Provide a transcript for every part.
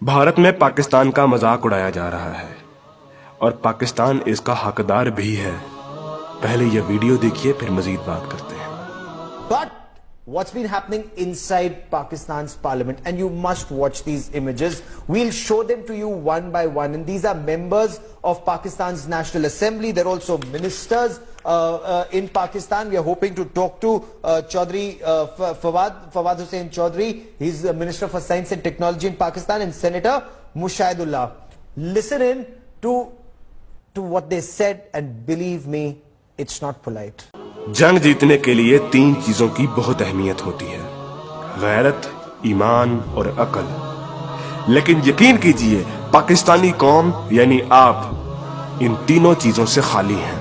भारत में पाकिस्तान का मजाक उड़ाया जा रहा है और पाकिस्तान इसका हकदार भी है। पहले ये वीडियो देखिए, फिर मजीद बात करते हैं। But what's been happening inside Pakistan's parliament, and you must watch these images. We'll show them to you one by one, and these are members of Pakistan's National Assembly. They're also ministers in Pakistan. We are hoping to talk to Chaudhry Fawad Hussain Chaudhry. He's the Minister for Science and Technology in Pakistan, and Senator Mushahidullah. Listen in to what they said, and believe me, it's not polite. जंग जीतने के लिए 3 चीजों की बहुत अहमियत होती है, गैरत, ईमान और अकल। लेकिन यकीन कीजिए, पाकिस्तानी कौम यानी आप इन तीनों चीजों से खाली हैं।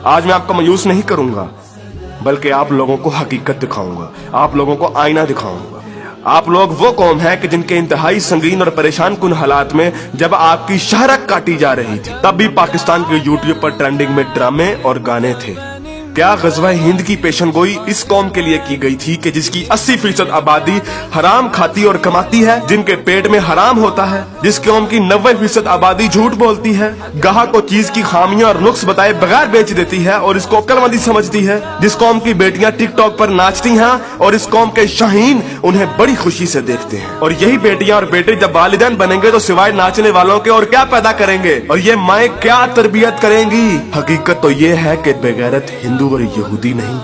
आज मैं आपको मायूस नहीं करूंगा, बल्कि आप लोगों को हकीकत दिखाऊंगा, आप लोगों को आईना दिखाऊंगा। आप लोग वो कौम है कि जिनके इंतहाई संगीन और परेशान कुन हालात में जब आपकी शहरक काटी जा रही थी, तब भी पाकिस्तान के यूट्यूब पर ट्रेंडिंग में ड्रामे और गाने थे। क्या गज़वा हिंद की पेशनगोई इस कौम के लिए की गई थी कि जिसकी 80% आबादी हराम खाती और कमाती है, जिनके पेट में हराम होता है, जिस कौम की 90% आबादी झूठ बोलती है, गाहक को चीज की खामियां और नुक्स बताए बगैर बेच देती है और इसको अक्लमंदी समझती है, जिस कौम की बेटियां टिकटॉक पर नाचती हैं और इस कौम के शाहीन उन्हें बड़ी खुशी से देखते हैं। और यही बेटियां और बेटे जब वालिदैन बनेंगे तो सिवाय नाचने वालों के और क्या पैदा करेंगे, और ये माएं क्या तरबियत करेंगी। हकीकत तो ये है कि बेगैरत हिंदू और यहूदी नहीं,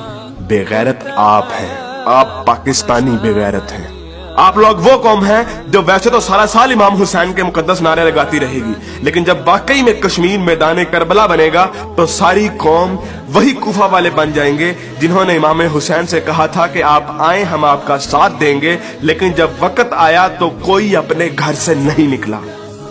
बेगैरत आप हैं। आप पाकिस्तानी बेगैरत हैं। आप लोग वो कौम हैं जो वैसे तो सारा साल इमाम हुसैन के मुकद्दस नारे लगाती रहेगी, लेकिन जब वाकई में कश्मीर मैदान करबला बनेगा तो सारी कौम वही कूफा वाले बन जाएंगे जिन्होंने इमाम हुसैन से कहा था कि आप आए, हम आपका साथ देंगे, लेकिन जब वक्त आया तो कोई अपने घर से नहीं निकला।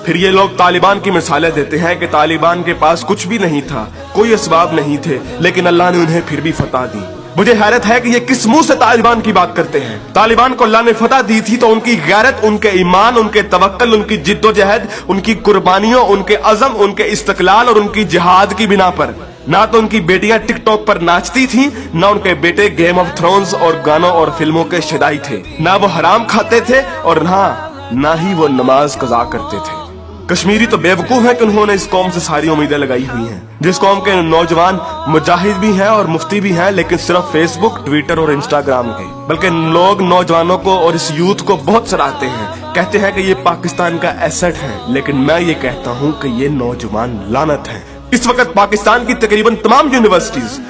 फिर ये लोग तालिबान की मिसालें देते हैं कि तालिबान के पास कुछ भी नहीं था, कोई असबाब नहीं थे, लेकिन अल्लाह ने उन्हें फिर भी फतह दी। मुझे हैरत है कि ये किस मुंह से तालिबान की बात करते हैं। तालिबान को अल्लाह ने फतह दी थी तो उनकी गैरत, उनके ईमान, उनके तवक्कल, उनकी जिद्दोजहद, उनकी कुर्बानियों, उनके अज़म, उनके इस्तक़लाल और उनकी जिहाद की बिना पर। ना तो उनकी बेटियां टिकटॉक पर नाचती थीं, ना उनके बेटे गेम ऑफ थ्रोन्स और गानों और फिल्मों के शदाई थे, ना वो हराम खाते थे और ना ही वो नमाज कज़ा करते थे। कश्मीरी तो बेवकूफ है कि उन्होंने इस कौम से सारी उम्मीदें लगाई हुई हैं, जिस कौम के नौजवान मुजाहिद भी हैं और मुफ्ती भी हैं, लेकिन सिर्फ फेसबुक, ट्विटर और इंस्टाग्राम के। बल्कि लोग नौजवानों को और इस यूथ को बहुत सराहते हैं, कहते हैं कि ये पाकिस्तान का एसेट है, लेकिन मैं ये कहता हूँ कि ये नौजवान लानत है। इस वक्त पाकिस्तान की तकरीबन तमाम यूनिवर्सिटीज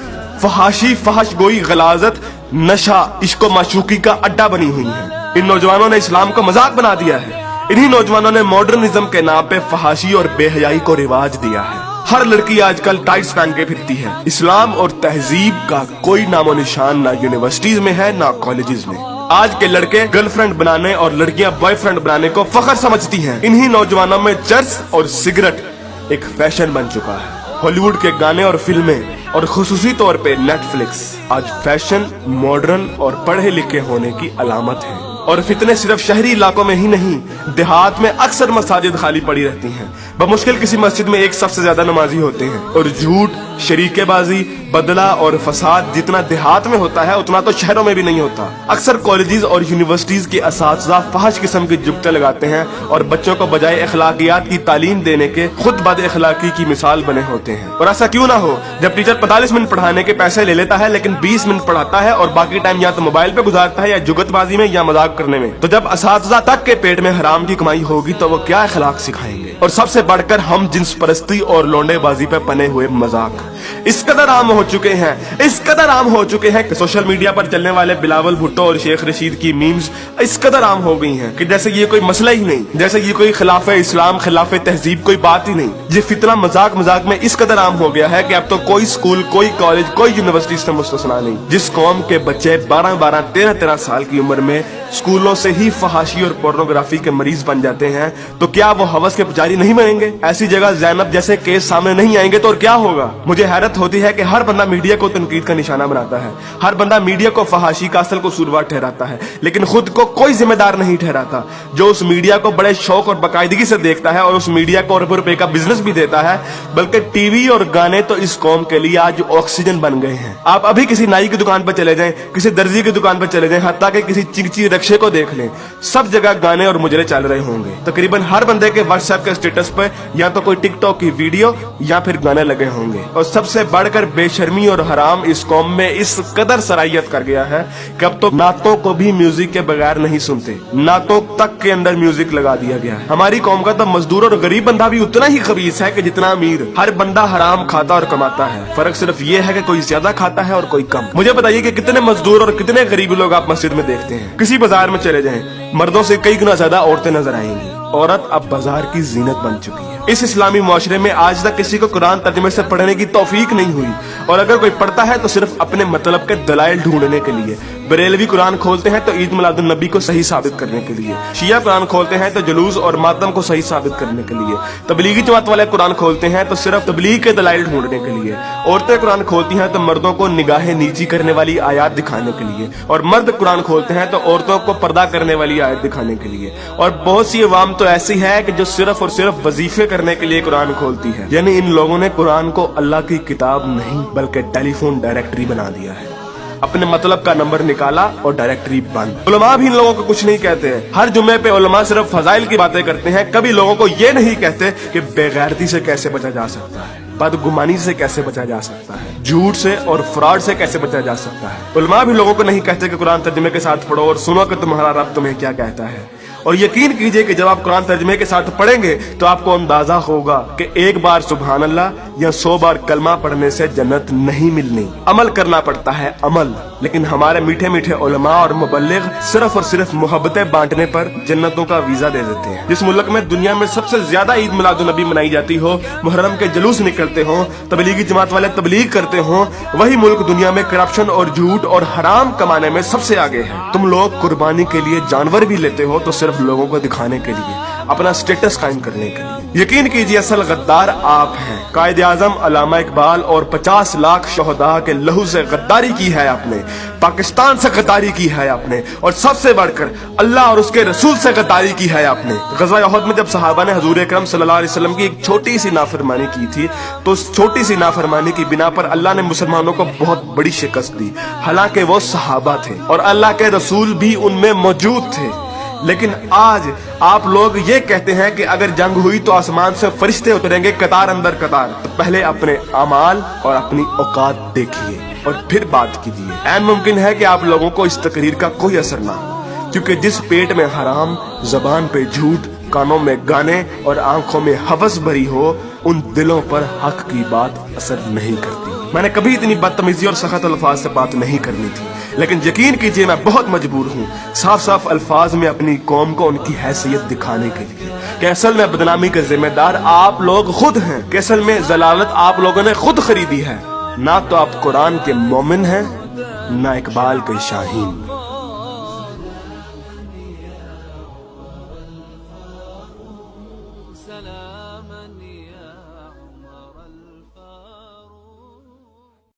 फहाशी, फहशगोई, गलाजत, नशा, इश्को माशूकी का अड्डा बनी हुई है। इन नौजवानों ने इस्लाम को मजाक बना दिया है। इन्हीं नौजवानों ने मॉडर्निज्म के नाम पे फहाशी और बेहयाई को रिवाज दिया है। हर लड़की आजकल टाइट्स पहन के फिरती है। इस्लाम और तहजीब का कोई नामो निशान ना यूनिवर्सिटीज में है, ना कॉलेजेस में। आज के लड़के गर्लफ्रेंड बनाने और लड़कियां बॉयफ्रेंड बनाने को फख्र समझती हैं। इन्हीं नौजवानों में चर्च और सिगरेट एक फैशन बन चुका है। हॉलीवुड के गाने और फिल्में और खुसूसी तौर पे नेटफ्लिक्स आज फैशन, मॉडर्न और पढ़े लिखे होने की अलामत है। और फितने सिर्फ शहरी इलाकों में ही नहीं, देहात में अक्सर मसाजिद खाली पड़ी रहती हैं। बमुश्किल किसी मस्जिद में एक सफ से ज्यादा नमाजी होते हैं। और झूठ, शरीकेबाजी, बदला और फसाद जितना देहात में होता है उतना तो शहरों में भी नहीं होता। अक्सर कॉलेजेस और यूनिवर्सिटीज के असातिज़ा फहश किस्म की जुगते लगाते हैं और बच्चों को बजाय अखलाकियात की तालीम देने के खुद बद अखलाकी की मिसाल बने होते हैं। और ऐसा क्यों ना हो, जब टीचर 45 मिनट पढ़ाने के पैसे ले लेता है लेकिन 20 मिनट पढ़ाता है और बाकी टाइम या तो मोबाइल पे गुजारता है या जुगतबाजी में या मजाक करने में, तो जब असातिज़ा तक के पेट में हराम की कमाई होगी तो वो क्या अखलाक सिखाएंगे। और सबसे बढ़कर हम जिन्स परस्ती और लौंडेबाजी पे पने हुए मजाक इस कदर आम हो चुके हैं, इस कदर आम हो चुके हैं कि सोशल मीडिया पर चलने वाले बिलावल भुट्टो और शेख रशीद की मीम्स इस कदर आम हो गई हैं कि जैसे ये कोई मसला ही नहीं, जैसे ये कोई खिलाफ इस्लाम, खिलाफ तहजीब कोई बात ही नहीं। ये फितना मजाक मजाक में इस कदर आम हो गया है कि अब तो कोई स्कूल, कोई कॉलेज, कोई यूनिवर्सिटी से मुस्तस्ना नहीं। जिस कौम के बच्चे 12-12, 13-13 साल की उम्र में स्कूलों से ही फहाशी और पोर्नोग्राफी के मरीज बन जाते हैं, तो क्या वो हवस के पुजारी नहीं बनेंगे? ऐसी जगह ज़ैनब जैसे केस सामने नहीं आएंगे तो और क्या होगा? मुझे हैरत होती है कि हर बंदा मीडिया को तनकीद का निशाना बनाता है, हर बंदा मीडिया को फहाशी का असल कसूरवार ठहराता है, लेकिन खुद को कोई जिम्मेदार नहीं ठहराता। जो उस मीडिया को बड़े शौक और बाकायदगी से देखता है और उस मीडिया को अरबों रुपए का बिजनेस भी देता है, बल्कि टीवी और गाने तो इस कौम के लिए आज ऑक्सीजन बन गए हैं। आप अभी किसी नाई की दुकान पर चले जाएं, किसी दर्जी की दुकान पर चले जाएं, हत्ता कि किसी चिकची रक्शे को देख लें, सब जगह गाने और मुजरे चल रहे होंगे। तकरीबन हर बंदे के व्हाट्सएप के स्टेटस पर या तो कोई टिकटॉक की वीडियो या फिर गाने लगे होंगे। और सबसे बढ़कर बेशर्मी और हराम इस कौम में इस कदर सराहियत कर गया है कि अब तो नातों को भी म्यूजिक के बगैर नहीं सुनते, नातों तक के अंदर म्यूजिक लगा दिया गया है। हमारी कौम का तो मजदूर और गरीब बंदा भी उतना ही खबीस है कि जितना अमीर। हर बंदा हराम खाता और कमाता है, फर्क सिर्फ ये है कि कोई ज्यादा खाता है और कोई कम। मुझे बताइए कि कितने मजदूर और कितने गरीब लोग आप मस्जिद में देखते हैं? किसी बाजार में चले जाएं, मर्दों से कई गुना ज्यादा औरतें नजर आएंगी। औरत अब बाजार की जीनत बन चुकी है। इस इस्लामी मुआशरे में आज तक किसी को कुरान तर्जुमे से पढ़ने की तौफीक नहीं हुई, और अगर कोई पढ़ता है तो सिर्फ अपने मतलब के दलाइल ढूंढने के लिए। बरेलवी कुरान खोलते हैं तो ईद मिलादुन नबी को सही साबित करने के लिए, शिया कुरान खोलते हैं तो जुलूस और मातम को सही साबित करने के लिए, तबलीगी जमात वाले कुरान खोलते हैं तो सिर्फ तबलीग के दलाइल ढूंढने के लिए, औरतें कुरान खोलती हैं तो मर्दों को निगाहें नीची करने वाली आयत दिखाने के लिए, और मर्द कुरान खोलते हैं तो औरतों को पर्दा करने वाली आयत दिखाने के लिए। और बहुत सी अवाम तो ऐसी है कि जो सिर्फ और सिर्फ वजीफे करने के लिए कुरान खोलती है। यानी इन लोगों ने कुरान को अल्लाह की किताब नहीं बल्कि टेलीफोन डायरेक्टरी बना दिया है। अपने मतलब का नंबर निकाला और डायरेक्टरी बंद। उलमा भी इन लोगों को कुछ नहीं कहते हैं। हर जुम्मे पे उलमा सिर्फ फजाइल की बातें करते हैं, कभी लोगों को ये नहीं कहते कि बेगैरती से कैसे बचा जा सकता है, बदगुमानी से कैसे बचा जा सकता है, झूठ से और फ्रॉड से कैसे बचा जा सकता है। उलमा भी लोगों को नहीं कहते कि कुरान तर्जुमे के साथ पढ़ो और सुनो कि तुम्हारा रब तुम्हें क्या कहता है। और यकीन कीजिए कि जब आप कुरान तर्जुमे के साथ पढ़ेंगे तो आपको अंदाजा होगा कि एक बार सुभान अल्लाह या 100 बार कलमा पढ़ने से जन्नत नहीं मिलनी। अमल करना पड़ता है, अमल। लेकिन हमारे मीठे मीठे उलमा और मुबल्लिग सिर्फ और सिर्फ मोहब्बतें बांटने पर जन्नतों का वीजा दे देते हैं। जिस मुल्क में दुनिया में सबसे ज्यादा ईद मिलादुन नबी मनाई जाती हो, मुहर्रम के जुलूस निकलते हो, तबलीगी जमात वाले तबलीग करते हो, वही मुल्क दुनिया में करप्शन और झूठ और हराम कमाने में सबसे आगे है। तुम लोग कुर्बानी के लिए जानवर भी लेते हो तो सिर्फ लोगों को दिखाने के लिए, अपना स्टेटस कायम करने के लिए। यकीन कीजिए असल गद्दार आप हैं। कायदे आजम अल्लामा इकबाल और 50 लाख शोहदा के लहू से गद्दारी की है आपने, पाकिस्तान से गद्दारी की है आपने, और सबसे बढ़कर अल्लाह और उसके रसूल से गद्दारी की है आपने। गज़वा उहद में जब सहाबा ने हुजूर अकरम सल्लल्लाहु अलैहि वसल्लम की एक छोटी सी नाफरमानी की थी, तो उस छोटी सी नाफरमानी की बिना पर अल्लाह ने मुसलमानों को बहुत बड़ी शिकस्त दी। हालांकि वो सहाबा थे और अल्लाह के रसूल भी उनमें मौजूद थे। लेकिन आज आप लोग ये कहते हैं कि अगर जंग हुई तो आसमान से फरिश्ते उतरेंगे कतार अंदर कतार। तो पहले अपने अमाल और अपनी औकात देखिए और फिर बात कीजिए। ऐन मुमकिन है कि आप लोगों को इस तकरीर का कोई असर ना हो, क्योंकि जिस पेट में हराम, जबान पे झूठ, कानों में गाने और आंखों में हवस भरी हो, उन दिलों पर हक की बात असर नहीं करती। मैंने कभी इतनी बदतमीजी और सख्त अल्फाज से बात नहीं करनी थी, लेकिन यकीन कीजिए मैं बहुत मजबूर हूँ साफ साफ अल्फाज में अपनी कौम को उनकी हैसियत दिखाने के लिए कि असल में बदनामी के जिम्मेदार आप लोग खुद हैं, कि असल में जलालत आप लोगों ने खुद खरीदी है। ना तो आप कुरान के मोमिन हैं, ना इकबाल के शाहीन। سلاما